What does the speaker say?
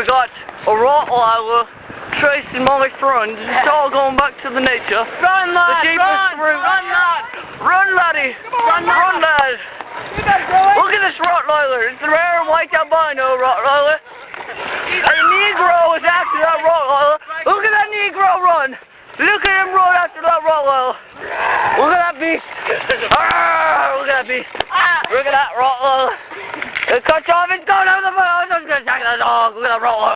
got a Rottweiler tracing my front. It's all going back to the nature. Run, lad! Run, lad! Run, laddie! Run, lad! Look at this Rottweiler. It's the rare white albino Rottweiler. And the Negro is after that Rottweiler. Look at that Negro run! Look at him run after that Rottweiler. Look at that beast. Look at that beast. Look at that Rottweiler. It cuts off, it's going over the phone. I'm going to attack that dog. Look at that Rottweiler.